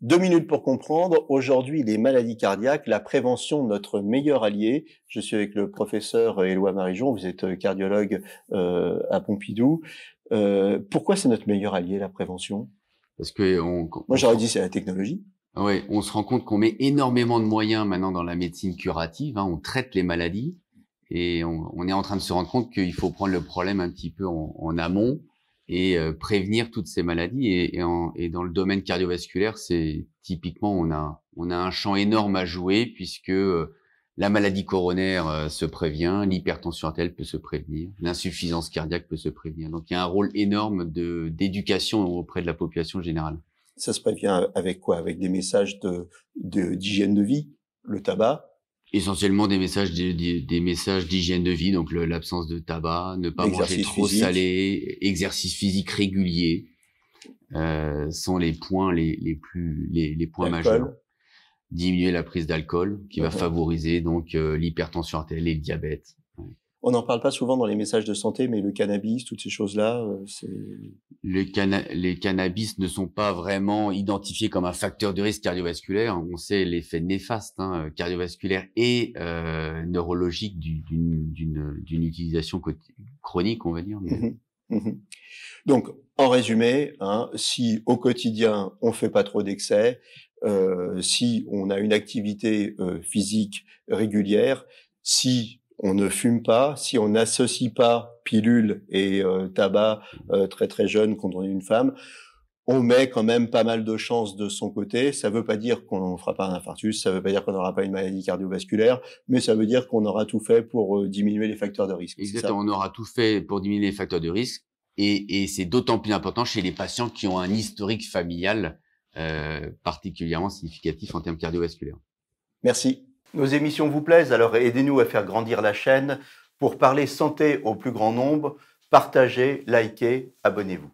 2 minutes pour comprendre. Aujourd'hui, les maladies cardiaques, la prévention, notre meilleur allié. Je suis avec le professeur Éloi Marijon, vous êtes cardiologue à Pompidou. Pourquoi c'est notre meilleur allié, la prévention? Parce que Moi, j'aurais dit c'est la technologie. ouais, on se rend compte qu'on met énormément de moyens maintenant dans la médecine curative. On traite les maladies et on est en train de se rendre compte qu'il faut prendre le problème un petit peu en amont et prévenir toutes ces maladies. Et dans le domaine cardiovasculaire, c'est typiquement on a un champ énorme à jouer puisque la maladie coronaire se prévient, l'hypertension artérielle peut se prévenir, l'insuffisance cardiaque peut se prévenir. Donc il y a un rôle énorme d'éducation auprès de la population générale. Ça se prévient avec quoi? Avec des messages d'hygiène de vie, le tabac, Essentiellement des messages d'hygiène de vie, donc l'absence de tabac, ne pas manger l'exercice trop physique. salé, exercice physique régulier, sont les points les points majeurs. L'alcool. Diminuer la prise d'alcool, qui va favoriser donc l'hypertension artérielle et le diabète. Ouais. On n'en parle pas souvent dans les messages de santé, mais le cannabis, toutes ces choses-là, c'est... Les cannabis ne sont pas vraiment identifiés comme un facteur de risque cardiovasculaire. On sait l'effet néfaste cardiovasculaire et neurologique d'une utilisation chronique, on va dire. Mais... Donc, en résumé, si au quotidien on fait pas trop d'excès, si on a une activité physique régulière, si on ne fume pas, si on n'associe pas pilule et tabac très très jeune quand on est une femme, on met quand même pas mal de chances de son côté. Ça veut pas dire qu'on ne fera pas un infarctus, ça veut pas dire qu'on n'aura pas une maladie cardiovasculaire, mais ça veut dire qu'on aura tout fait pour diminuer les facteurs de risque. Exactement, on aura tout fait pour diminuer les facteurs de risque. Et c'est d'autant plus important chez les patients qui ont un historique familial particulièrement significatif en termes cardiovasculaires. Merci. Nos émissions vous plaisent, alors aidez-nous à faire grandir la chaîne. Pour parler santé au plus grand nombre, partagez, likez, abonnez-vous.